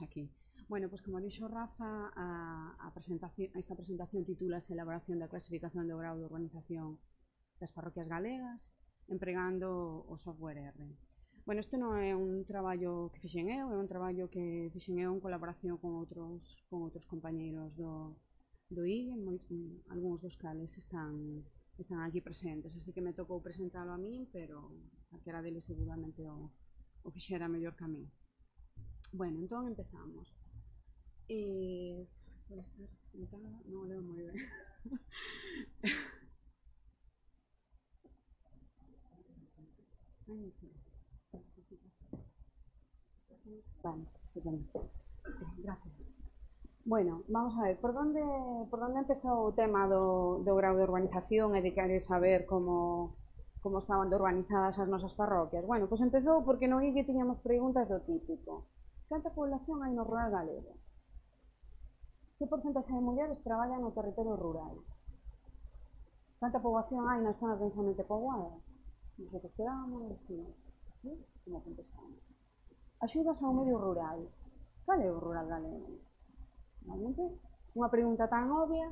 aquí. Bueno, pues como dixo Rafa, esta presentación titúlase Elaboración da clasificación do grau de urbanización das parroquias galegas empregando o software R. Bueno, isto non é un traballo que fixen eu, é un traballo que fixen eu en colaboración con outros compañeiros do IE, algúns dos cales están aquí presentes, así que me tocou presentalo a min, pero calquera deles seguramente o fixera mellor que a min. Bueno, entón empezamos. Vou estar sentada, non o leo moi ben. Vale, gracias. Bueno, vamos a ver, por onde empezou o tema do grau de urbanización e de querer saber como estaban urbanizadas as nosas parroquias? Bueno, pois empezou porque no IE tiñamos preguntas do típico: canta población hai no rural galego? Que porcentaxe de mulleres traballan no territorio rural? Canta poboación hai nas zonas densamente poboadas? Nosotros quedamos, ¿sí? Como contestamos. Axudas ao medio rural. Cal é o rural galego? Realmente, unha pregunta tan obvia,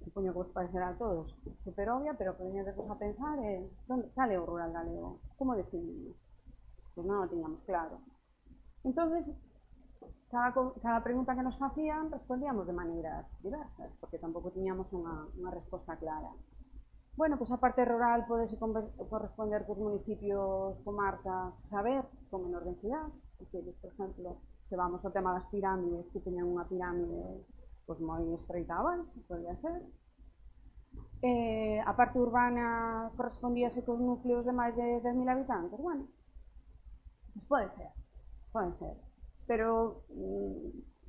supoño que vos parecerá a todos super obvia, pero que veñedes a pensar é cal é o rural galego? Como definimos? Pois non o tiñamos claro. Entonces, cada pregunta que nos facían respondíamos de maneiras diversas, porque tampouco tiñamos unha resposta clara. Bueno, pois a parte rural podese corresponder cos municipios, comarcas, saber, con menor densidade, porque, por exemplo, se vamos ao tema das pirámides, que teñan unha pirámide pois moi estreita abaixo, podría ser. A parte urbana correspondíase cos núcleos de máis de 10.000 habitantes. Bueno, pois pode ser. Pero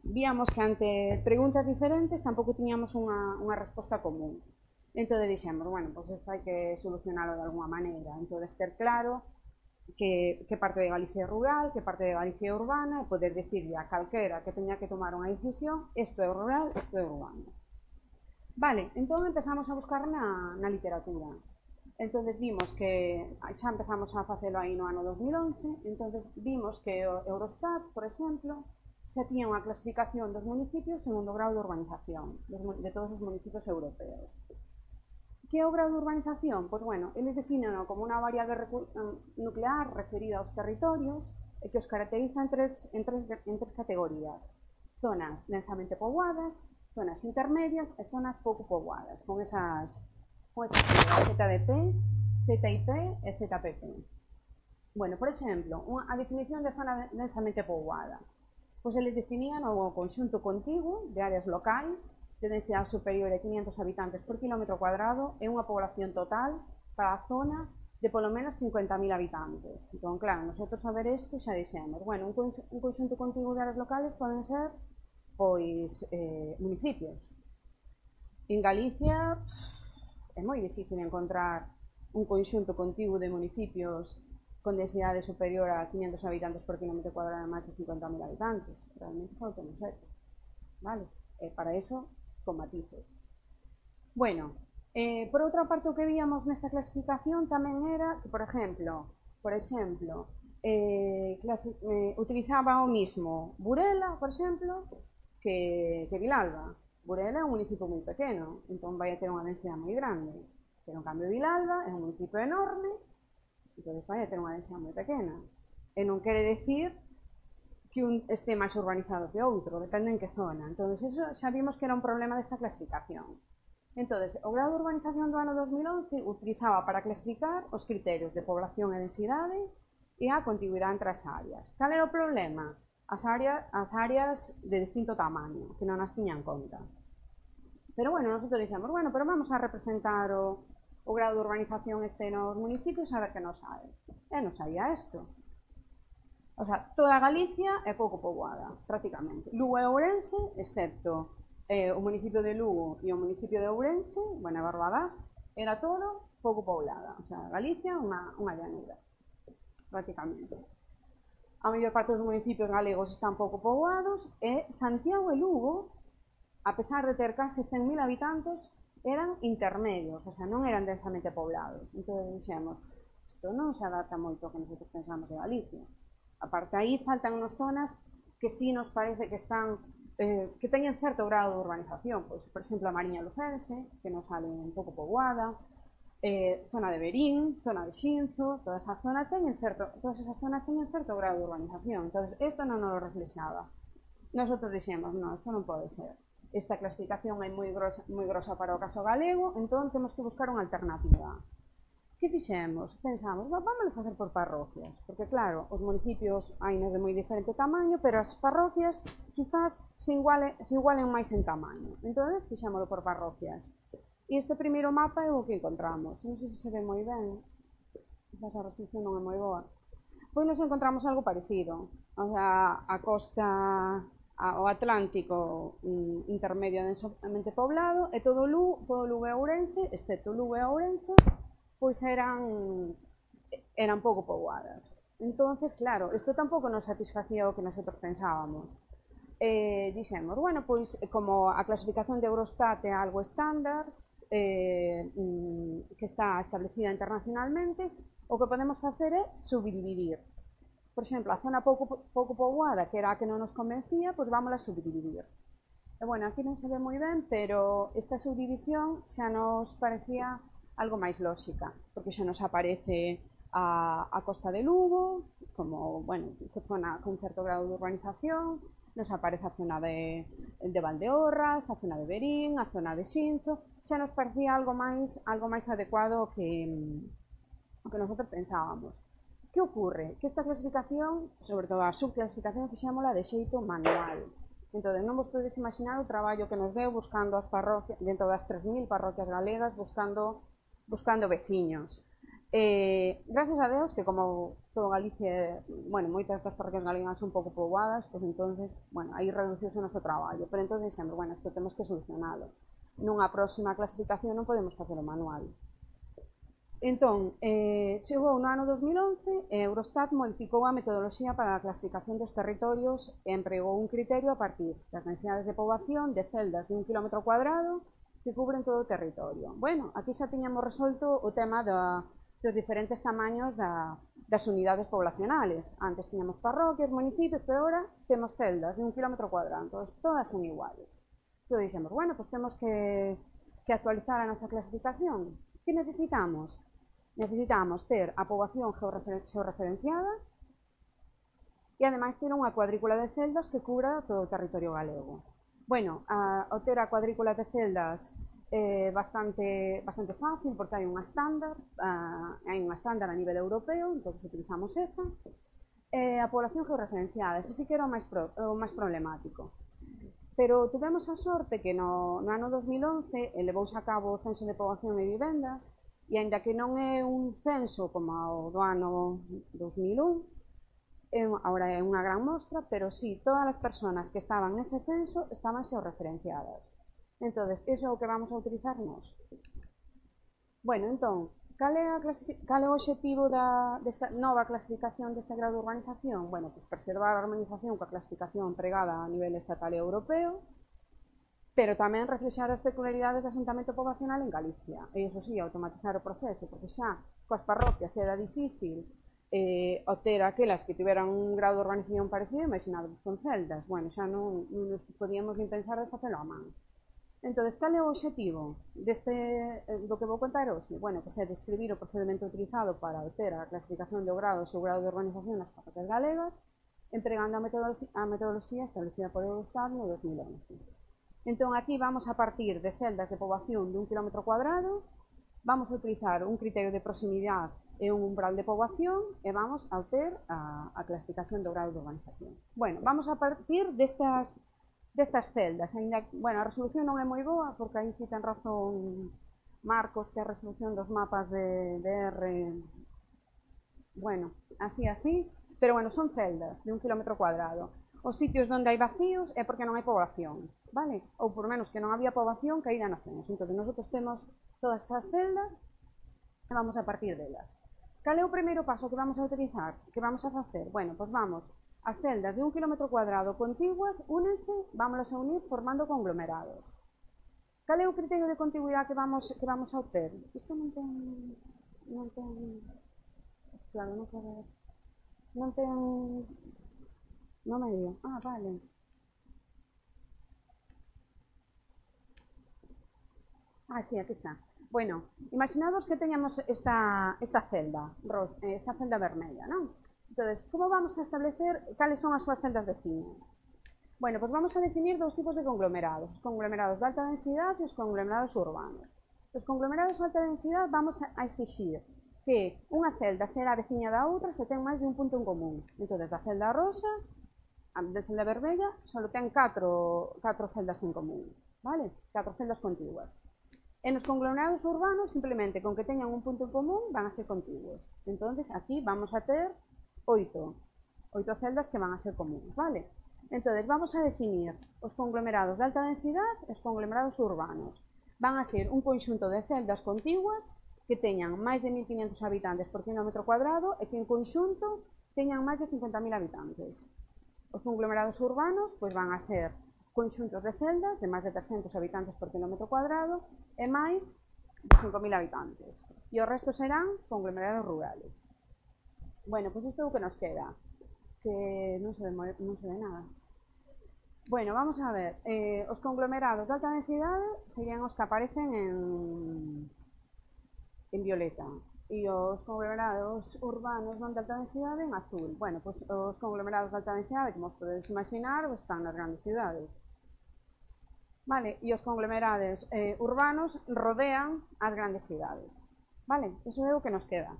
víamos que ante preguntas diferentes tampouco tiñamos unha resposta común. Entón dixemos, bueno, pois isto hai que solucionalo de alguna maneira. Entón ter claro que parte de Galicia é rural, que parte de Galicia é urbana, e poder dicirle a calquera que teña que tomar unha decisión, isto é rural, isto é urbano. Vale, entón empezamos a buscar na literatura. Entón vimos que xa empezamos a facelo aí no ano 2011, entón vimos que o Eurostat, por exemplo, xa tiña unha clasificación dos municipios segundo o grau de urbanización de todos os municipios europeos. Que é o grau de urbanización? Pois bueno, eles definen como unha variable nuclear referida aos territorios e que os caracteriza en tres categorías: zonas densamente poboadas, zonas intermedias e zonas pouco poboadas, con esas ZDP, ZIP e ZPP. Bueno, por exemplo, a definición de zona densamente poboada. Pois eles definían o conxunto contiguo de áreas locais de densidade superior a 500 habitantes por kilómetro cuadrado e unha población total para a zona de polo menos 50.000 habitantes. Entón, claro, nosotros a ver isto xa dixemos, bueno, un conxunto contiguo de áreas locales poden ser, pois, municipios. En Galicia é moi difícil encontrar un conxunto contiguo de municipios con densidade superior a 500 habitantes por kilómetro cuadrado a máis de 50.000 habitantes. Realmente só temos 7. Vale? E para eso, con matices. Bueno, por outra parte, o que víamos nesta clasificación tamén era que, por exemplo, utilizaba o mismo Burela, por exemplo, que Vilalba. Burela é un municipio moi pequeno, entón vai a ter unha densidade moi grande, pero en cambio Vilalba é un municipio enorme, entón vai a ter unha densidade moi pequena. E non quere decir que un este máis urbanizado que outro, depende en que zona. Entón, eso xa vimos que era un problema desta clasificación. Entón, o grau de urbanización do ano 2011 utilizaba para clasificar os criterios de población e densidade e a contiguidade entre as áreas. Cal era o problema? As áreas de distinto tamaño, que non as tiña en conta. Pero bueno, nosotros dixemos, bueno, pero vamos a representar o grau de urbanización este nos municipios a ver que nos sae. E nos saía isto. O sea, toda Galicia é pouco poboada, prácticamente. Lugo e Ourense, excepto o municipio de Lugo e o municipio de Ourense, bueno, Barbadas, era todo pouco poblada. O sea, Galicia unha llanura, prácticamente. A maior parte dos municipios galegos están pouco poboados e Santiago e Lugo, a pesar de ter case 100.000 habitantes, eran intermedios, o sea, non eran densamente poblados. Entón, dixemos, isto non se adapta moito ao que nosotros pensamos de Galicia. A parte aí, faltan unas zonas que sí nos parece que están que teñen certo grado de urbanización, pois, por exemplo, a Mariña Lucense, que nos sale un pouco poboada, zona de Verín, zona de Xinzo, toda esa zona todas esas zonas teñen certo grado de urbanización, entonces isto non nos lo reflexaba. Nosotros dixemos, non, isto non pode ser. Esta clasificación é moi grosa para o caso galego, entón temos que buscar unha alternativa. Que fixemos? Pensamos, vamos facer por parroquias, porque claro, os municipios hainos de moi diferente tamaño, pero as parroquias quizás se igualen máis en tamaño. Entón, fixémoslo por parroquias. E este primeiro mapa é o que encontramos. Non sei se se ve moi ben, quizás a resolución non é moi boa. Pois nos encontramos algo parecido. O sea, a costa, o Atlántico intermedio densamente poblado, e todo Lugo e Ourense, excepto Lugo e Ourense, pois eran pouco poboadas. Entonces, claro, isto tampouco nos satisfacía o que nosotros pensábamos. Dixemos, bueno, pois como a clasificación de Eurostat é algo estándar, que está establecida internacionalmente, o que podemos facer é subdividir. Por exemplo, a zona pouco poboada, que era a que non nos convencía, pois vamos a subdividir. E bueno, aquí non se ve moi ben, pero esta subdivisión xa nos parecía algo máis lóxica, porque xa nos aparece a costa de Lugo, como, bueno, zona con certo grado de urbanización, nos aparece a zona de Valdeorras, a zona de Verín, a zona de Xinzo, xa nos parecía algo máis adecuado que nosotros pensábamos. Que ocurre? Que esta clasificación, sobre todo a subclasificación, fixémola de xeito manual. Entón, non vos podedes imaginar o traballo que nos deu buscando as parroquias, dentro das 3.000 parroquias galegas, buscando veciños. Gracias a Deus que como todo Galicia, bueno, moitas das parroquias galegas son pouco poboadas, pois entonces, bueno, aí reduciuse o noso traballo, pero entón dixemos, bueno, isto temos que solucionalo. Nunha próxima clasificación non podemos facelo manual. Entón, chegou no ano 2011 e Eurostat modificou a metodoloxía para a clasificación dos territorios e empregou un criterio a partir das densidades de poboación de celdas de 1 km cuadrado que cubren todo o territorio. Bueno, aquí xa tiñamos resolto o tema dos diferentes tamaños das unidades poblacionales. Antes tiñamos parroquias, municipios, pero agora temos celdas de 1 km cuadrado, entón todas son iguales. Entón dixemos, bueno, pois temos que actualizar a nosa clasificación. Que necesitamos? Necesitamos ter a poboación georreferenciada e ademais ter unha cuadrícula de celdas que cubra todo o territorio galego. Bueno, ao ter a cuadrícula de celdas é bastante fácil porque hai unha estándar a nivel europeo, entón utilizamos esa. A población georreferenciada, ese sí que era o máis problemático. Pero tivemos a sorte que no ano 2011 levouse a cabo o censo de poboación e vivendas, e aínda que non é un censo como o do ano 2001, agora é unha gran mostra, pero sí, todas as persoas que estaban nese censo estaban xeorreferenciadas. Entón, iso é o que vamos a utilizar nós. Bueno, entón, cal é o obxectivo desta nova clasificación deste grado de urbanización? Bueno, pois preservar a harmonización coa clasificación empregada a nivel estatal e europeo, pero tamén reflexar as peculiaridades do asentamento poboacional en Galicia. E iso sí, automatizar o proceso, porque xa coas parroquias era difícil obter aquelas que tiveran un grado de urbanización parecido, imaginadvos con celdas. Bueno, xa non nos podíamos nin pensar de facelo a man. Entón, cal é o obxectivo do que vou contar hoxe? Bueno, pois é describir o procedimento utilizado para obter a clasificación do grado e subgrado de urbanización nas parroquias galegas, empregando a metodoloxía establecida por Eurostat no 2011. Entón, aquí vamos a partir de celdas de poboación de 1 km cuadrado, vamos a utilizar un criterio de proximidade e un umbral de poboación e vamos a obter a clasificación do grado de urbanización. Bueno, vamos a partir destas celdas. Bueno, a resolución non é moi boa, porque aí si ten razón Marcos, que a resolución dos mapas de R, bueno, así, pero bueno, son celdas de 1 km cuadrado. Os sitios onde hai vacíos é porque non hai poboación, vale? Ou por menos que non había poboación que aí non nacemos. Entón, nosotros temos todas esas celdas e vamos a partir delas. Cal é o primeiro paso que vamos a utilizar? Que vamos a facer? Bueno, pois vamos, as celdas de 1 km cuadrado contiguas únense, vámolas a unir formando conglomerados. Cal é o criterio de contigüidade que vamos a obter? Isto non ten... Claro, non ten... No medio. Ah, vale. Ah, sí, aquí está. Bueno, imaginados que teníamos esta celda, esta celda vermella, ¿no? Entonces, ¿cómo vamos a establecer cuáles son as súas celdas vecinas? Bueno, pues vamos a definir dos tipos de conglomerados, os conglomerados de alta densidad e os conglomerados urbanos. Os conglomerados de alta densidad vamos a exixir que unha celda será veciña da outra se ten máis de un punto en común. Entón, da celda rosa, da celda vermella, só ten catro celdas en común, vale? 4 celdas contiguas. En los conglomerados urbanos, simplemente con que teñan un punto en común, van a ser contiguos. Entonces, aquí vamos a ter 8 celdas que van a ser comunes, ¿vale? Entonces, vamos a definir os conglomerados de alta densidad e os conglomerados urbanos. Van a ser un conxunto de celdas contiguas que teñan máis de 1.500 habitantes por kilómetro cuadrado e que en conxunto teñan máis de 50.000 habitantes. Os conglomerados urbanos pois van a ser conxuntos de celdas de máis de 300 habitantes por kilómetro cuadrado e máis de 5.000 habitantes. E o resto serán conglomerados rurales. Bueno, pois isto é o que nos queda, que non se ve nada. Bueno, vamos a ver, os conglomerados de alta densidade serían os que aparecen en violeta e os conglomerados urbanos non de alta densidade en azul. Bueno, pois os conglomerados de alta densidade, como os podedes imaginar, están nas grandes cidades. Vale, e os conglomerados urbanos rodean as grandes cidades. Vale, iso é o que nos queda.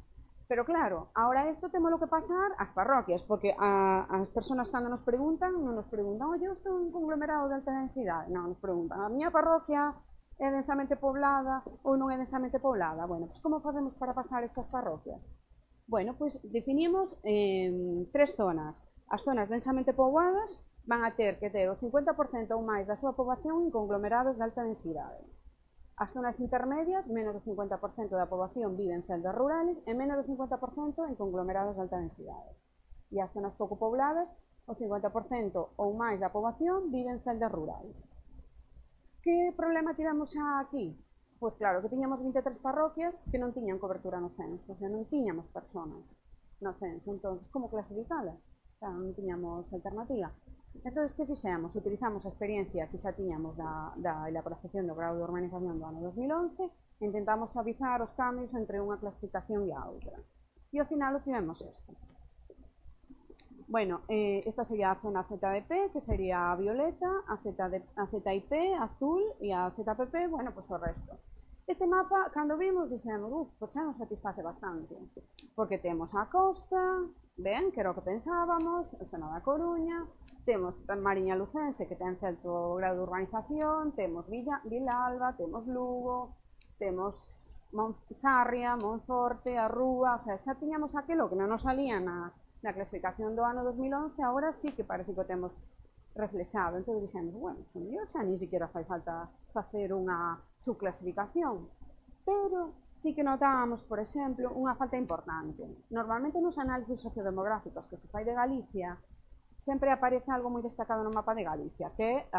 Pero claro, ahora isto temos que pasar ás parroquias, porque as persoas cando nos preguntan, non nos preguntan, oye, isto é un conglomerado de alta densidade, non, nos preguntan, a miña parroquia é densamente poblada ou non é densamente poblada. Bueno, pois como facemos para pasar estas parroquias? Bueno, pois definimos tres zonas. As zonas densamente poboadas van a ter que ter o 50% ou máis da súa poboación en conglomerados de alta densidade. As zonas intermedias, menos do 50% da poboación vive en celdas rurales e menos do 50% en conglomerados de alta densidade. E as zonas pouco pobladas, o 50% ou máis da poboación vive en celdas rurales. Que problema tivemos aquí? Pois claro, que tiñamos 23 parroquias que non tiñan cobertura no censo, o sea, non tiñamos personas no censo, entón, como clasificalas? Claro, non tiñamos alternativa. Entón, que fixemos? Utilizamos a experiencia que xa tiñamos da elaboración do grado de urbanización do ano 2011 e intentamos suavizar os cambios entre unha clasificación e a outra. E ao final obtivemos isto. Bueno, esta sería a zona ZDP, que sería a violeta, a ZIP, azul, e a ZPP, bueno, pois o resto. Este mapa, cando vimos, dixemos, pois xa nos satisface bastante, porque temos a costa, ben, que era o que pensábamos, a zona da Coruña, temos Mariña Lucense, que ten certo grado de urbanización, temos Vilalba, temos Lugo, temos Sarria, Monforte, a Rúa, o sea, xa tiñamos aquilo que non nos salía na clasificación do ano 2011, agora sí que parece que o temos reflexado. Entón dixemos, bueno, son mellor xa ni siquiera fai falta facer unha subclasificación, pero sí que notábamos, por exemplo, unha falta importante. Normalmente nos análisis sociodemográficos que se fai de Galicia sempre aparece algo moi destacado no mapa de Galicia, que é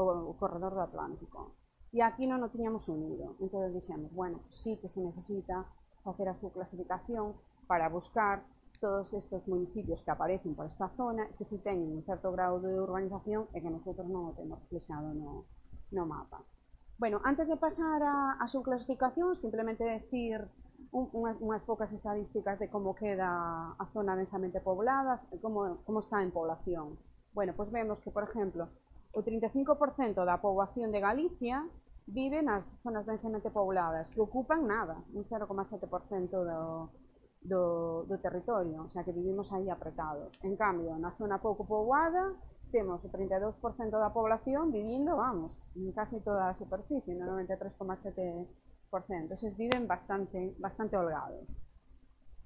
o corredor do Atlántico. E aquí non o tiñamos unido. Entón dixemos, bueno, sí que se necesita facer a subclasificación para buscar todos estes municipios que aparecen por esta zona, que si teñen un certo grado de urbanización e que nosotros non o temos reflexado no mapa. Bueno, antes de pasar a subclasificación, simplemente decir unhas poucas estadísticas de como queda a zona densamente poblada, como está en población. Bueno, pois vemos que, por exemplo, o 35% da poboación de Galicia vive nas zonas densamente pobladas, que ocupan nada, un 0,7% do territorio, o sea que vivimos aí apretados. En cambio, na zona pouco poboada, temos o 32% da población vivindo, vamos, en casi toda a superficie, no 93,7%. Eses viven bastante holgados.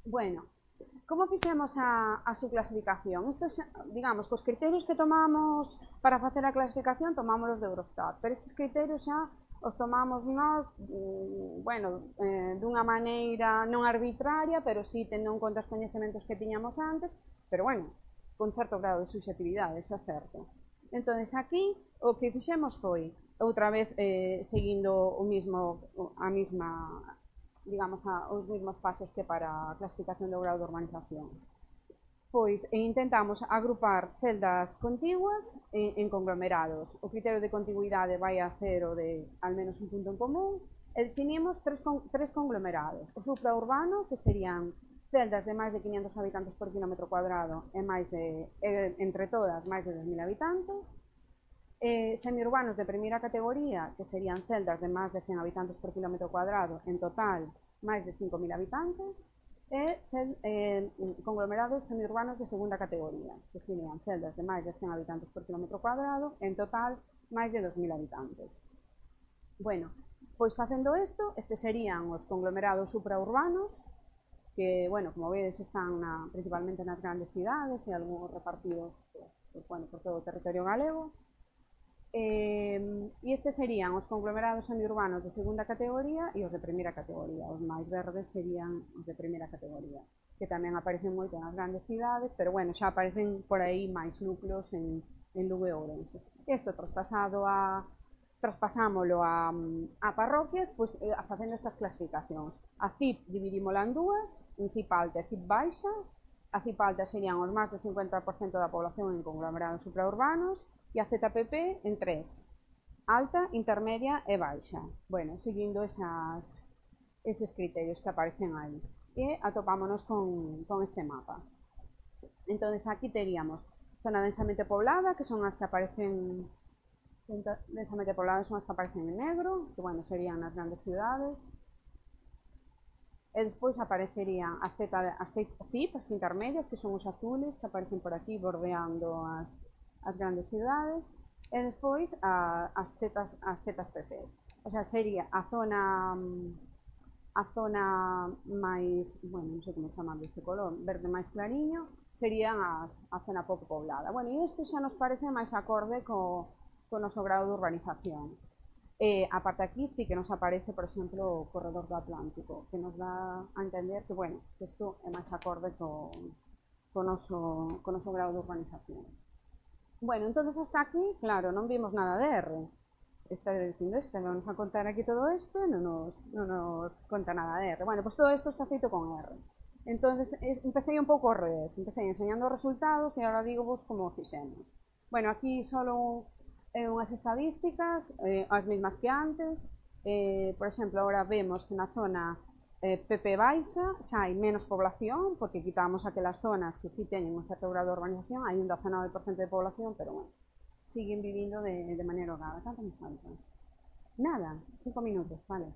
Bueno, como fixemos a subclasificación? Isto, digamos, cos criterios que tomamos para facer a clasificación, tomamos os de Eurostat, pero estes criterios xa os tomamos nós, bueno, dunha maneira non arbitraria, pero sí tendo en conta os coñecementos que tiñamos antes, pero bueno, con certo grado de subjetividade, eso é certo. Entón, aquí, o que fixemos foi, outra vez, seguindo digamos, os mesmos pasos que para a clasificación do grado de urbanización. pois intentamos agrupar celdas contiguas en conglomerados. O criterio de contigüidade vai a ser o de al menos un punto en común, e definimos tres conglomerados. O supraurbano, que serían celdas de máis de 500 habitantes por kilómetro cuadrado e entre todas máis de 10.000 habitantes. Semiurbanos de primeira categoría, que serían celdas de máis de 100 habitantes por kilómetro cuadrado, en total máis de 5.000 habitantes. Conglomerados semiurbanos de segunda categoría, que serían celdas de máis de 100 habitantes por kilómetro cuadrado, en total máis de 2.000 habitantes. Bueno, pois facendo isto, estes serían os conglomerados supraurbanos, que, bueno, como vedes, están principalmente nas grandes cidades e algúns repartidos por todo o territorio galego. E estes serían os conglomerados semiurbanos de segunda categoría e os de primeira categoría. Os máis verdes serían os de primeira categoría, que tamén aparecen moito nas grandes cidades, pero bueno, xa aparecen por aí máis núcleos en Lugo e Ourense. Isto traspasámolo a parroquias, pois facendo estas clasificacións. A CIP dividímola en dúas, en CIP alta e CIP baixa. A CIP alta serían os máis do 50% da población en conglomerados supraurbanos, e a ZPP en 3, alta, intermedia e baixa. Bueno, seguindo eses criterios que aparecen aí. E atopámonos con este mapa. Entón, aquí teríamos zona densamente poblada, que son as que aparecen densamente pobladas, son as que aparecen en negro, que, bueno, serían nas grandes cidades. E despois aparecerían as CIP, as intermedias, que son os azules, que aparecen por aquí bordeando as grandes cidades, e despois as ZPPs. O sea, sería a zona máis, bueno, non sei como chamar deste color, verde máis clariño, serían a zona pouco poblada. Bueno, e isto xa nos parece máis acorde co noso grado de urbanización. Aparte aquí sí que nos aparece, por exemplo, o corredor do Atlántico, que nos dá a entender que, bueno, que isto é máis acorde co noso grado de urbanización. Bueno, entonces hasta aquí, claro, non vimos nada de R. Está dicindo vamos a contar aquí todo isto e non nos conta nada de R. Bueno, pues todo isto está feito con R. Entonces, empecé un pouco ao revés. Empecé enseñando os resultados e agora digo vos como fixemos. Bueno, aquí solo unhas estadísticas, as mesmas que antes. Por exemplo, agora vemos que na zona PP baixa xa hai menos población, porque quitamos aquelas zonas que sí teñen un certo grado de urbanización, hai un 19% de población, pero bueno, siguen vivindo de maneira holgada. Canto me falta? Nada, 5 minutos, vale.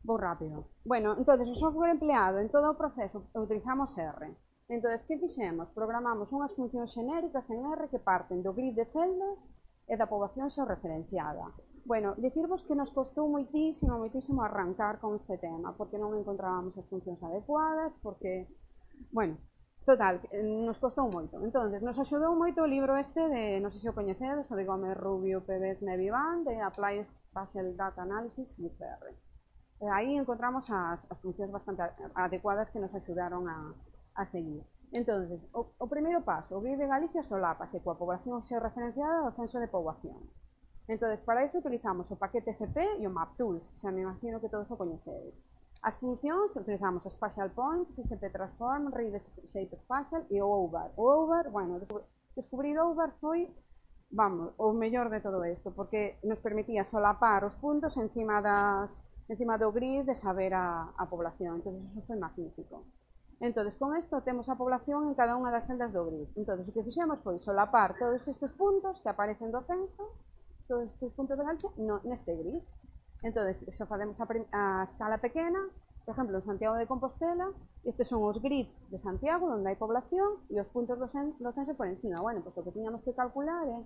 Vou rápido. Bueno, entonces o software empleado en todo o proceso utilizamos R. Entonces, que fixemos? Programamos unhas funcións xenéricas en R que parten do grid de celdas e da poboación xeorreferenciada. Bueno, dicirvos que nos costou moitísimo arrancar con este tema, porque non encontrábamos as funcións adecuadas, porque, bueno, total, nos costou moito. Entonces, nos axudou moito o libro este de, non sei se o coñecedes, o de Gómez Rubio, Pérez Mevivan, de Applied Spatial Data Analysis with R. Aí encontramos as funcións bastante adecuadas que nos axudaron a seguir. Entonces, o primeiro paso, o grid de Galicia solápase coa poboación xeorreferenciada do censo de poboación. Entonces, para iso utilizamos o paquete SP e o MapTools, que xa me imagino que todos o coñecedes. As funcións utilizamos a Spatial Points, SP Transform, Read Shape Spatial e o Over. O Over, bueno, descubrir Over foi, vamos, o mellor de todo isto, porque nos permitía solapar os puntos encima do grid de saber a población. Entonces, eso foi magnífico. Entonces, con isto temos a población en cada unha das celdas do grid. Entonces, o que fixemos foi solapar todos estes puntos que aparecen do censo, todos estes puntos de Galicia neste grid. Entonces, se facemos a escala pequena, por exemplo, en Santiago de Compostela, estes son os grids de Santiago, onde hai población, e os puntos do censo por encima. Bueno, pois o que tiñamos que calcular é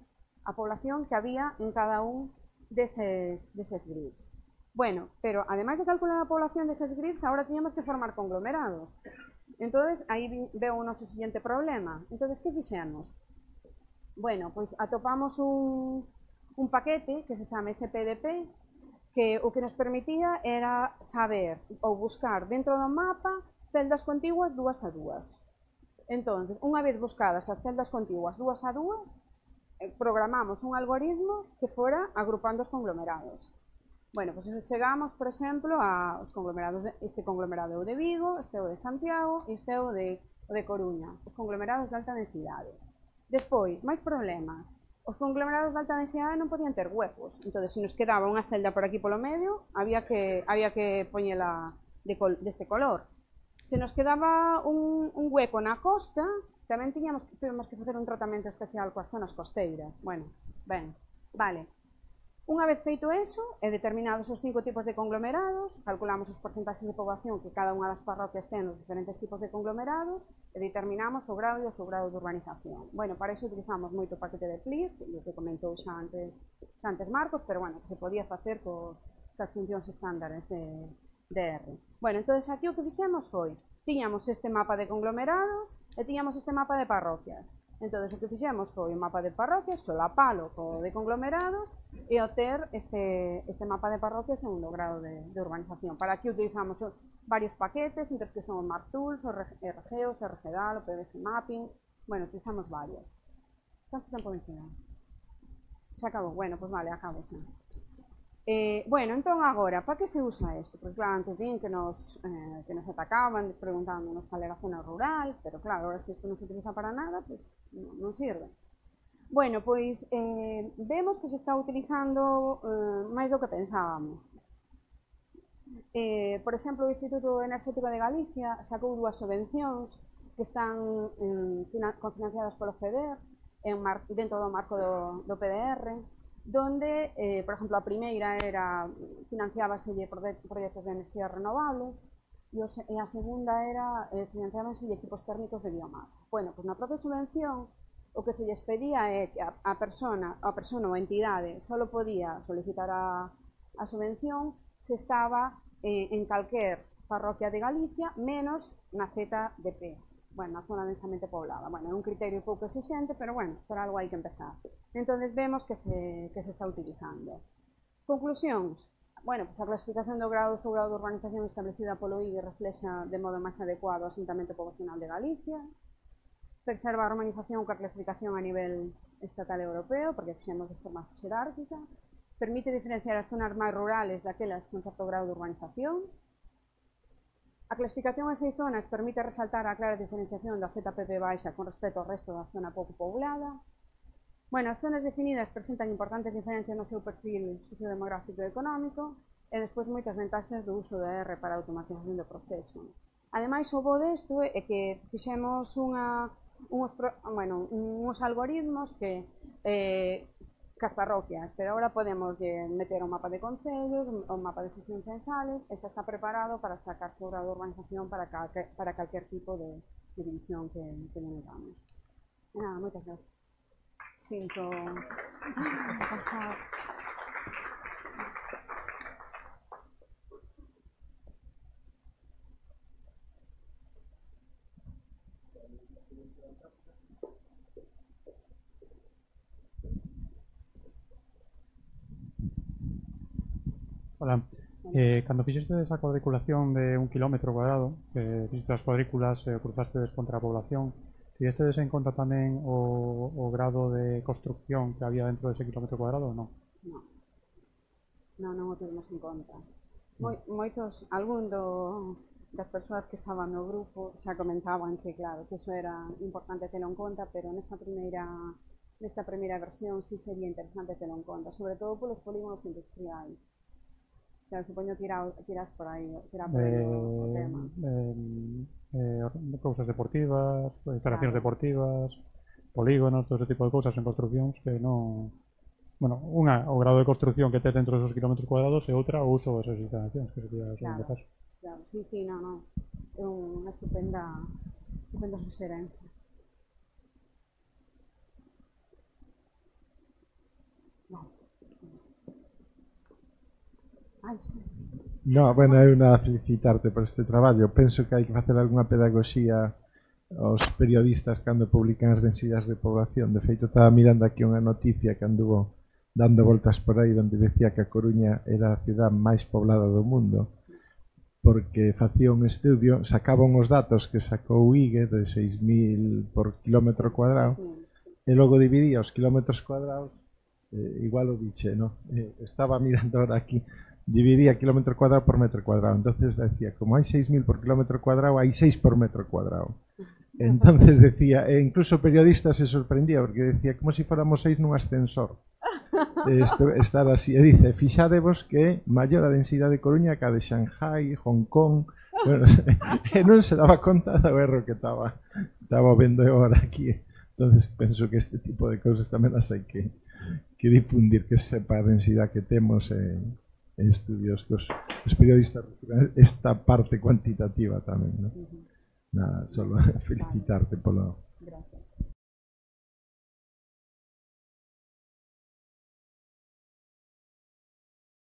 a población que había en cada un deses grids. Bueno, pero ademais de calcular a población deses grids, agora tiñamos que formar conglomerados. Entonces, aí veo o noso seguinte problema. Entonces, que fixemos? Bueno, pois atopamos un paquete que se chama SPDP, que o que nos permitía era saber ou buscar dentro do mapa celdas contiguas dúas a dúas. Entón, unha vez buscadas as celdas contiguas dúas a dúas, programamos un algoritmo que fora agrupando os conglomerados. Bueno, pois chegamos, por exemplo, aos conglomerados, este conglomerado é o de Vigo, este é o de Santiago e este é o de o de Coruña, os conglomerados de alta densidade. Despois, máis problemas. Os conglomerados de alta densidade non podían ter huecos, entón, se nos quedaba unha celda por aquí polo medio, había que poñela deste color. Se nos quedaba un hueco na costa, tamén tivemos que facer un tratamento especial coas zonas costeiras. Bueno, ben, vale. Unha vez feito eso, e determinados os 5 tipos de conglomerados, calculamos os porcentaxes de poboación que cada unha das parroquias ten nos diferentes tipos de conglomerados e determinamos o grado e o subgrado de urbanización. Bueno, para iso utilizamos moito o paquete de PLIR, o que comentou xa antes Marcos, pero bueno, que se podía facer cas funcións estándares de R. Bueno, entón aquí o que fixemos foi, tiñamos este mapa de conglomerados e tiñamos este mapa de parroquias. Entón, o que fixemos foi un mapa de parroquias, solapalo co de conglomerados e obter este mapa de parroquias segundo grado de urbanización. Para aquí utilizamos varios paquetes, entre os que son o MarkTools, o RGeos, o RGDAL, o PBS Mapping, bueno, utilizamos varios. Canto tempo me queda? Xa acabou? Bueno, pois vale, acabo xa. Bueno, entón agora, para que se usa isto? Porque claro, antes din que nos atacaban preguntándonos cal era a zona rural, pero claro, agora se isto non se utiliza para nada, pois non sirve. Bueno, pois vemos que se está utilizando máis do que pensábamos. Por exemplo, o Instituto Enerxético de Galicia sacou 2 subvencións que están cofinanciadas polo FEDER dentro do marco do PDR, donde, por exemplo, a primeira era financiábaselle proxectos de enerxías renovables e a segunda era financiábanse equipos térmicos de biomasa. Bueno, pois na propia subvención o que se lles pedía é que a persona ou a entidade só podía solicitar a subvención se estaba en calquer parroquia de Galicia menos na ZDP. Bueno, na zona densamente poblada. Bueno, é un criterio pouco exixente, pero bueno, por algo hai que empezar. Entón, vemos que se está utilizando. Conclusións. Bueno, pues a clasificación do grado ou subgrado de urbanización establecida polo IGE reflexa de modo máis adecuado o asentamento poboacional de Galicia. Preserva a urbanización coa clasificación a nivel estatal e europeo, porque fixemos de forma xerárquica. Permite diferenciar as zonas máis rurales daquelas con certo grado de urbanización. A clasificación en 6 zonas permite resaltar a clara diferenciación da ZPP baixa con respecto ao resto da zona pouco poblada. Bueno, as zonas definidas presentan importantes diferencias no seu perfil sociodemográfico e económico e despois moitas ventaxas do uso da R para a automatización do proceso. Ademais, o bo desto é que fixemos uns algoritmos que cas parroquias, pero agora podemos meter un mapa de concellos, un mapa de seccións censales, e xa está preparado para sacar o grado de urbanización para calquer tipo de división que necesitamos. Nada, moitas gracias. Sinto pasar. Hola. Cando fixestes a cuadriculación de 1 km cuadrado, que fixeste as cuadrículas e cruzastes contra a población, tivestes en conta tamén o grado de construcción que había dentro dese kilómetro cuadrado ou non? Non o tivemos en conta. Algún das persoas que estaban no grupo xa comentaban que, claro, que iso era importante telo en conta, pero nesta primeira versión sí sería interesante telo en conta, sobre todo polos polígonos industriais. Claro, supoño que irás por aí o tema. Cousas deportivas, instalacións deportivas, polígonos, todo ese tipo de cousas en construccións que non... Bueno, unha, o grado de construcción que tes dentro desos kilómetros cuadrados e outra, o uso desas instalacións, que sería o segundo paso. Claro, sí, non. É unha estupenda suxerencia. Vale. No, bueno, é unha felicitarte por este traballo. Penso que hai que facer algunha pedagogía aos periodistas cando publican as densidades de población. De feito, estaba mirando aquí unha noticia que anduvo dando voltas por aí donde decía que a Coruña era a cidade máis poblada do mundo, porque facía un estudio, sacaban os datos que sacou o IGE de 6.000 por kilómetro cuadrado e logo dividía os kilómetros cuadrados, igual o biche, ¿no? Estaba mirando ahora aquí, dividía kilómetro cuadrado por metro cuadrado, entonces decía, como hai 6.000 por kilómetro cuadrado, hai 6 por metro cuadrado. Entonces decía, e incluso o periodista se sorprendía porque decía como se fóramos 6 nun ascensor. Estar así, e dice, fixadevos que maior a densidade de Coruña que a de Shanghai, Hong Kong, bueno, e non se daba conta do erro que estaba vendo agora aquí. Entonces penso que este tipo de cousas tamén as hai que difundir, que sepa a densidade que temos estudios que os periodistas esta parte cuantitativa tamén, ¿no? Nada, solo felicitarte polo